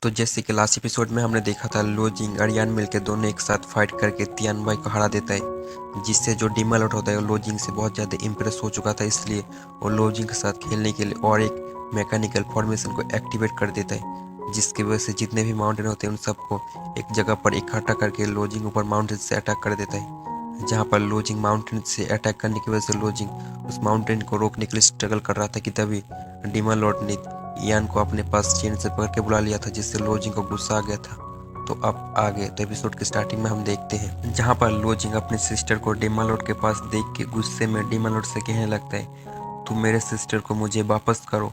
तो जैसे कि लास्ट एपिसोड में हमने देखा था, लोजिंग और यान मिलकर दोनों एक साथ फाइट करके तियानबाई को हरा देता है, जिससे जो डिमलॉट होता है वो लोजिंग से बहुत ज़्यादा इम्प्रेस हो चुका था। इसलिए वो लोजिंग के साथ खेलने के लिए और एक मैकेनिकल फॉर्मेशन को एक्टिवेट कर देता है, जिसकी वजह से जितने भी माउंटेन होते हैं उन सबको एक जगह पर इकट्ठा करके लोजिंग ऊपर माउंटेन से अटैक कर देता है। जहाँ पर लोजिंग माउंटेन से अटैक करने की वजह से लोजिंग उस माउंटेन को रोकने के लिए स्ट्रगल कर रहा था कि तभी डिमलॉट ने इयान को अपने पास चेन से पकड़ के बुला लिया था, जिससे लोजिंग को गुस्सा आ गया था। तो अब आगे तो एपिसोड के स्टार्टिंग में हम देखते हैं जहाँ पर लोजिंग अपने सिस्टर को डिमलॉट के पास देख के गुस्से में डिमलॉट से कहने लगता है, तुम मेरे सिस्टर को मुझे वापस करो।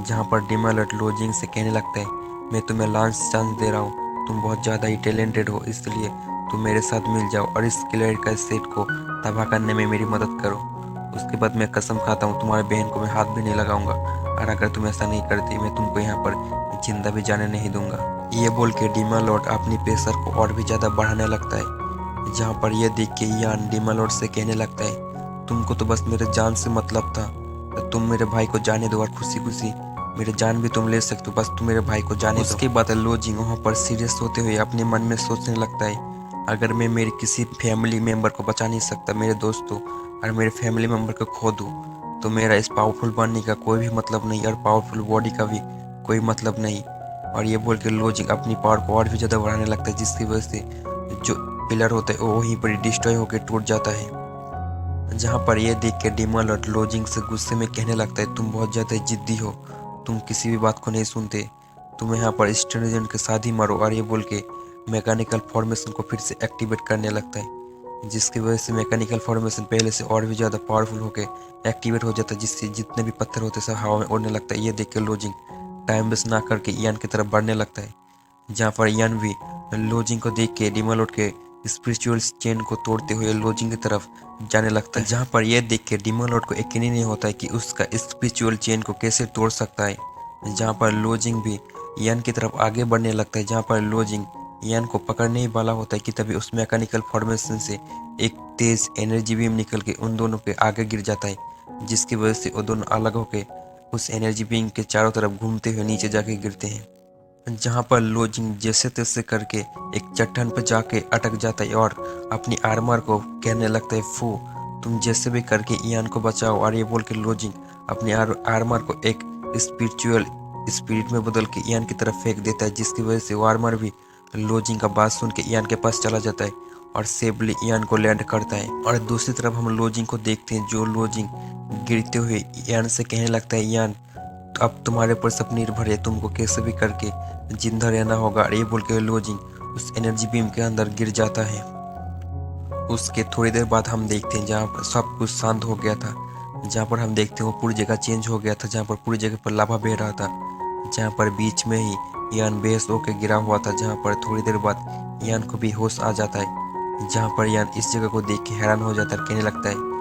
जहाँ पर डिमलॉट लोजिंग से कहने लगता है, मैं तुम्हें लास्ट चांस दे रहा हूँ, तुम बहुत ज़्यादा ही टैलेंटेड हो, इसलिए तुम मेरे साथ मिल जाओ और इस किलर का सेट को तबाह करने में मेरी मदद करो। उसके बाद मैं कसम खाता हूँ तुम्हारी बहन को मैं हाथ भी नहीं लगाऊंगा, और अगर तुम ऐसा नहीं करती मैं तुमको यहाँ पर जिंदा भी जाने नहीं दूंगा। ये बोल के डिमलॉट अपनी प्रेशर को और भी ज़्यादा बढ़ाने लगता है। जहाँ पर यह देख के यान डिमलॉट से कहने लगता है, तुमको तो बस मेरे जान से मतलब था, तो तुम मेरे भाई को जाने दो और खुशी खुशी मेरे जान भी तुम ले सकते हो, बस तुम मेरे भाई को जाने दो। उसके बाद लोजिंग वहाँ पर सीरियस होते हुए अपने मन में सोचने लगता है, अगर मैं मेरे किसी फैमिली मेम्बर को बचा नहीं सकता, मेरे दोस्तों और मेरे फैमिली मेम्बर को खो दूँ, तो मेरा इस पावरफुल बनने का कोई भी मतलब नहीं और पावरफुल बॉडी का भी कोई मतलब नहीं। और ये बोल के लोजिंग अपनी पावर को और भी ज़्यादा बढ़ाने लगता है, जिसकी वजह से जो पिलर होता है वो वहीं पर डिस्ट्रॉय होकर टूट जाता है। जहाँ पर यह देख के डिमलॉट लोजिंग से गुस्से में कहने लगता है, तुम बहुत ज़्यादा जिद्दी हो, तुम किसी भी बात को नहीं सुनते, तुम यहाँ पर स्टूडेंट के साथ ही मरो। और ये बोल के मैकेनिकल फॉर्मेशन को फिर से एक्टिवेट करने लगता है, जिसकी वजह से मैकेनिकल फॉर्मेशन पहले से और भी ज़्यादा पावरफुल होकर एक्टिवेट हो जाता है, जिससे जितने भी पत्थर होते सब हवा में उड़ने लगता है। ये देख के लोजिंग टाइम वेस्ट ना करके इयान की तरफ बढ़ने लगता है। जहाँ पर इयान भी लोजिंग को देख के डिमलॉट के स्पिरिचुअल चेन को तोड़ते हुए लोजिंग की तरफ जाने लगता है। जहाँ पर यह देख के डिमलॉट को यकीन ही नहीं होता है कि उसका स्पिरिचुअल चेन को कैसे तोड़ सकता है। जहाँ पर लोजिंग भी इयान की तरफ आगे बढ़ने लगता है। जहाँ पर लोजिंग इयान को पकड़ने ही वाला होता है कि तभी उस मैकेनिकल फॉर्मेशन से एक तेज एनर्जी बीम निकल के उन दोनों के आगे गिर जाता है, जिसकी वजह से वो दोनों अलग होकर उस एनर्जी बीम के चारों तरफ घूमते हुए नीचे जाके गिरते हैं। जहाँ पर लोजिंग जैसे तैसे करके एक चट्टान पर जाके अटक जाता है और अपनी आर्मर को कहने लगता है, फू तुम जैसे भी करके इयान को बचाओ। और ये बोल के लोजिंग अपनी आर्मर को एक स्पिरिचुअल स्पिरिट में बदल के इयान की तरफ फेंक देता है, जिसकी वजह से वो आर्मर भी लोजिंग का बात सुन के इयान के पास चला जाता है और सेफली इयान को लैंड करता है। और दूसरी तरफ हम लोजिंग को देखते हैं, जो लोजिंग गिरते हुए इयान से कहने लगता है, इयान अब तुम्हारे ऊपर सब निर्भर है, तुमको कैसे भी करके जिंदा रहना होगा। और ये बोल के लोजिंग उस एनर्जी बीम के अंदर गिर जाता है। उसके थोड़ी देर बाद हम देखते हैं जहाँ पर सब कुछ शांत हो गया था, जहाँ पर हम देखते हैं वो पूरी जगह चेंज हो गया था, जहाँ पर पूरी जगह पर लावा बह रहा था, जहाँ पर बीच में ही यान बेहोश होकर गिरा हुआ था। जहाँ पर थोड़ी देर बाद यान को भी होश आ जाता है, जहाँ पर यान इस जगह को देख के हैरान हो जाता है, कहने लगता है,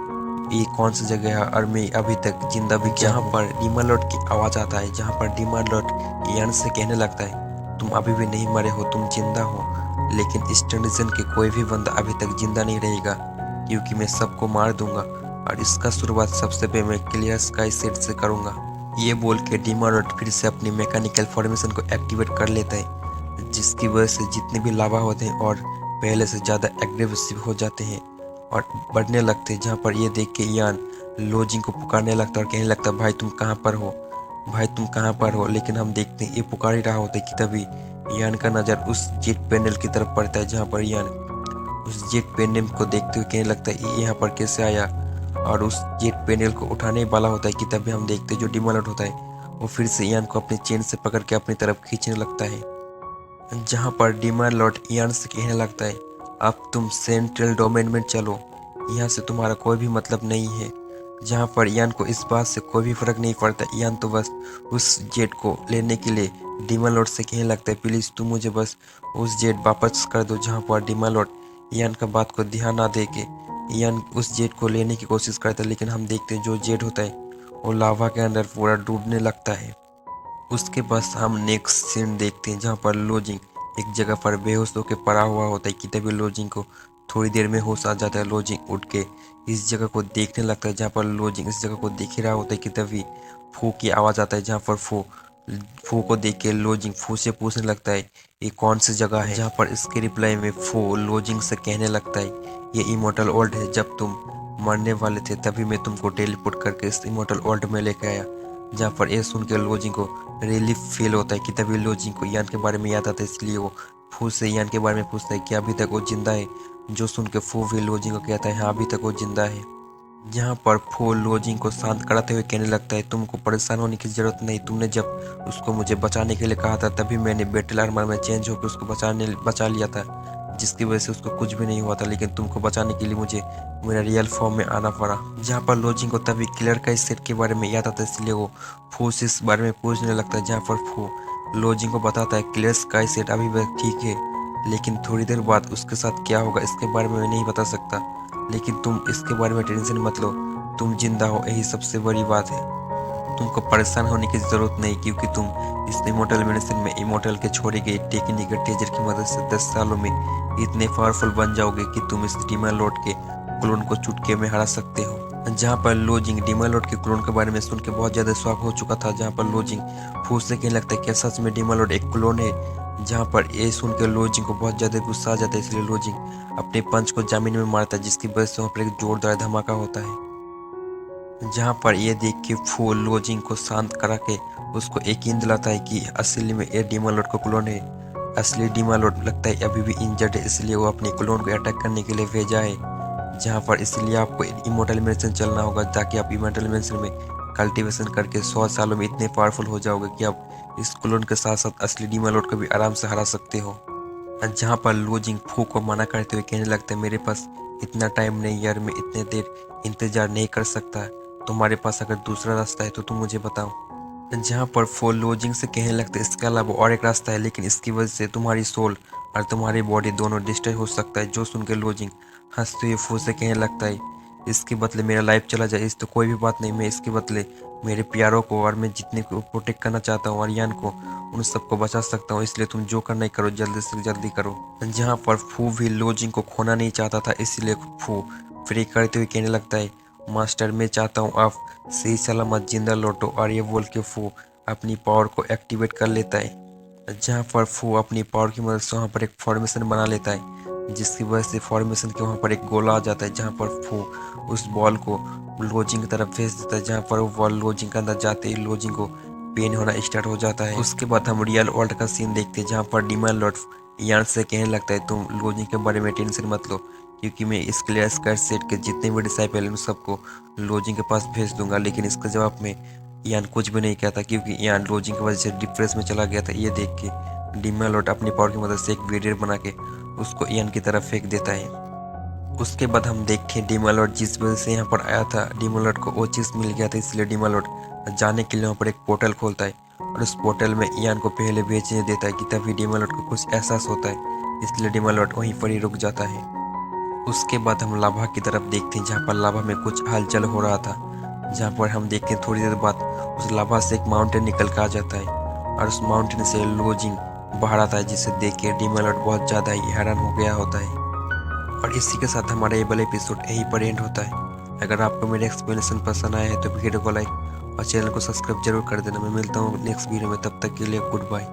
ये कौन सी जगह है और मैं अभी तक जिंदा भी। जहाँ पर डिमलॉट की आवाज़ आता है, जहाँ पर डिमलॉट यान से कहने लगता है, तुम अभी भी नहीं मरे हो, तुम जिंदा हो, लेकिन इस कंडीशन के कोई भी बंदा अभी तक जिंदा नहीं रहेगा, क्योंकि मैं सबको मार दूंगा और इसका शुरुआत सबसे पहले मैं क्लियर स्काई सेट से करूंगा। ये बोल के डिमलॉट फिर से अपनी मैकेनिकल फॉर्मेशन को एक्टिवेट कर लेता है, जिसकी वजह से जितने भी लावा होते हैं और पहले से ज़्यादा एग्रेसिव हो जाते हैं और बढ़ने लगते हैं। जहाँ पर ये देख के यान लोजिंग को पुकारने लगता है और कहने लगता है, भाई तुम कहाँ पर हो, भाई तुम कहाँ पर हो। लेकिन हम देखते हैं ये पुकार ही रहा होता है कि तभी यान का नज़र उस जेट पैनल की तरफ पड़ता है, जहाँ पर यान उस जेट पैनल को देखते हुए कहने लगता है, ये यहाँ पर कैसे आया। और उस जेट पैनल को उठाने वाला होता है कि तभी हम देखते हैं जो डिमलॉट होता है वो फिर से यान को अपनी चेन से पकड़ के अपनी तरफ खींचने लगता है। जहाँ पर डिमलॉट यान से कहने लगता है, अब तुम सेंट्रल डोमेन में चलो, यहाँ से तुम्हारा कोई भी मतलब नहीं है। जहाँ पर यान को इस बात से कोई भी फर्क नहीं पड़ता, यान तो बस उस जेट को लेने के लिए डिमलॉट से कहने लगता है, प्लीज़ तुम मुझे बस उस जेट वापस कर दो। जहाँ पर डिमलॉट यान का बात को ध्यान ना दे के यान उस जेट को लेने की कोशिश करता है, लेकिन हम देखते हैं जो जेट होता है वो लावा के अंदर पूरा डूबने लगता है। उसके बाद हम नेक्स्ट सीन देखते हैं, जहाँ पर लोजिंग एक जगह पर बेहोश होकर पड़ा हुआ होता है कि तभी लोजिंग को थोड़ी देर में होश आ जाता है। लोजिंग उठ के इस जगह को देखने लगता है, जहाँ पर लोजिंग इस जगह को देख ही रहा होता है कि तभी फू की आवाज़ आता है, जहाँ पर फू फू को देख के लोजिंग फू से पूछने लगता है ये कौन सी जगह है, जहाँ पर इसके रिप्लाई में फू लोजिंग से कहने लगता है ये इमोर्टल वर्ल्ड है, जब तुम मरने वाले थे तभी मैं तुमको टेलीपोर्ट करके इस इमोर्टल वर्ल्ड में लेके आया। जहाँ पर ये सुन के लोजिंग को रिलीफ फील होता है कि तभी लोजिंग को यान के बारे में याद आता है, इसलिए वो फू से यान के बारे में पूछता है कि अभी तक वो जिंदा है। जो सुन के फू भी लोजिंग को कहता है हाँ अभी तक वो जिंदा है। यहाँ पर फू लोजिंग को शांत कराते हुए कहने लगता है तुमको परेशान होने की जरूरत नहीं, तुमने जब उसको मुझे बचाने के लिए कहा था तभी मैंने बैटल आर्मर में चेंज होकर उसको बचा लिया था, जिसकी वजह से उसको कुछ भी नहीं हुआ था, लेकिन तुमको बचाने के लिए मुझे मेरा रियल फॉर्म में आना पड़ा। जहाँ पर लोजिंग को तभी किलर का इस सेट के बारे में याद आता है, इसलिए वो फू से इस बारे में पूछने लगता है। जहाँ पर फू लोजिंग को बताता है क्लियर स्काई सेट अभी भी ठीक है, लेकिन थोड़ी देर बाद उसके साथ क्या होगा इसके बारे में मैं नहीं बता सकता, लेकिन तुम इसके बारे में टेंशन मत लो, तुम जिंदा हो यही सबसे बड़ी बात है। तुमको परेशान होने की जरूरत नहीं, क्योंकि तुम इस इमोर्टल मेडिसिन में इमोर्टल के छोड़ी गई टेक्निकल टेजर की मदद से 10 सालों में इतने पावरफुल बन जाओगे कि तुम इस डीमन लॉर्ड के क्लोन को चुटकी में हरा सकते हो। जहाँ पर लोजिंग डीमन लॉर्ड के क्लोन के बारे में सुन के बहुत ज्यादा शॉक हो चुका था। जहाँ पर लोजिंग फूस से कहने लगता है क्या सच में डीमन लॉर्ड एक क्लोन है। जहाँ पर ये सुन के लोजिंग को बहुत ज्यादा गुस्सा आ जाता है, इसलिए लोजिंग अपने पंच को जमीन में मारता है, जिसकी वजह से वहाँ पर एक जोरदार धमाका होता है। जहाँ पर ये देख के फू लोजिंग को शांत करा के उसको यकीन दिलाता है कि असली में ये डीमन लॉर्ड का क्लोन है। असली डीमन लॉर्ड लगता है अभी भी इंजर्ड है, इसलिए वो अपने क्लोन को अटैक करने के लिए भेजा है। जहाँ पर इसलिए आपको इमोर्टल मेडिसिन चलना होगा, ताकि आप इमोर्टल मेडिसिन में कल्टीवेशन करके 100 सालों में इतने पावरफुल हो जाओगे कि आप इस क्लोन के साथ साथ असली डीमन लॉर्ड को भी आराम से हरा सकते हो। जहाँ पर लोजिंग फू को मना करते हुए कहने लगता है मेरे पास इतना टाइम नहीं यार, मैं इतने देर इंतजार नहीं कर सकता, तुम्हारे पास अगर दूसरा रास्ता है तो तुम मुझे बताओ। जहाँ पर फू लोजिंग से कहने लगता है इसके अलावा और एक रास्ता है, लेकिन इसकी वजह से तुम्हारी सोल और तुम्हारी बॉडी दोनों डिस्ट्रॉय हो सकता है। जो सुन के लोजिंग हंसते हुए फू से कहने लगता है इसके बदले मेरा लाइफ चला जाए इस तो कोई भी बात नहीं, मैं इसके बदले मेरे प्यारों को और मैं जितने को प्रोटेक्ट करना चाहता हूँ अरियान को उन सबको बचा सकता हूँ, इसलिए तुम जो करना ही करो जल्दी से जल्दी करो। जहाँ पर फू भी लोजिंग को खोना नहीं चाहता था, इसलिए फू फ्री करते हुए कहने लगता है मास्टर मैं चाहता हूँ आप सही सलामत जिंदा लौटो, और ये बोल के फू अपनी पावर को एक्टिवेट कर लेता है। जहाँ पर फू अपनी पावर की मदद से वहाँ पर एक फॉर्मेशन बना लेता है, जिसकी वजह से फॉर्मेशन के वहाँ पर एक गोला आ जाता है। जहाँ पर फू उस बॉल को लोजिंग की तरफ भेज देता है, जहाँ पर वो बॉल लोजिंग के अंदर जाते ही लोजिंग को पेन होना स्टार्ट हो जाता है। उसके बाद हम रियल वर्ल्ड का सीन देखते हैं, जहाँ पर डीमन लॉर्ड यान से कहने लगता है तुम लोजिंग के बारे में टेंशन मत लो, क्योंकि मैं इस क्लियर स्काई सेट के जितने भी डिसाइपल हैं उन सबको लोजिंग के पास भेज दूंगा। लेकिन इसके जवाब में यान कुछ भी नहीं कहता, क्योंकि यान लोजिंग की वजह से डिप्रेस में चला गया था। ये देख के डीमन लॉर्ड अपनी पावर की मदद से एक वीडियो बना के उसको यान की तरफ फेंक देता है। उसके बाद हम देखते हैं डीमन लॉर्ड जिस वजह से यहाँ पर आया था, डीमन लॉर्ड को वो चीज़ मिल गया था, इसलिए डीमन लॉर्ड जाने के लिए वहाँ पर एक पोर्टल खोलता है और उस पोर्टल में यान को पहले भेजने देता है कि तभी डीमन लॉर्ड को कुछ एहसास होता है, इसलिए डीमन लॉर्ड वहीं पर ही रुक जाता है। उसके बाद हम लाभा की तरफ देखते हैं, जहाँ पर लाभा में कुछ हलचल हो रहा था। जहाँ पर हम देखते हैं थोड़ी देर बाद उस लाभा से एक माउंटेन निकल कर आ जाता है और उस माउंटेन से लोजिंग बाहर आता है, जिसे देख के डीमन लॉर्ड बहुत ज़्यादा ही हैरान हो गया होता है। और इसी के साथ हमारा ये वाला एपिसोड यहीं पर एंड होता है। अगर आपको मेरे एक्सप्लेनेशन पसंद आया है तो वीडियो को लाइक और चैनल को सब्सक्राइब जरूर कर देना। मैं मिलता हूँ नेक्स्ट वीडियो में, तब तक के लिए गुड बाय।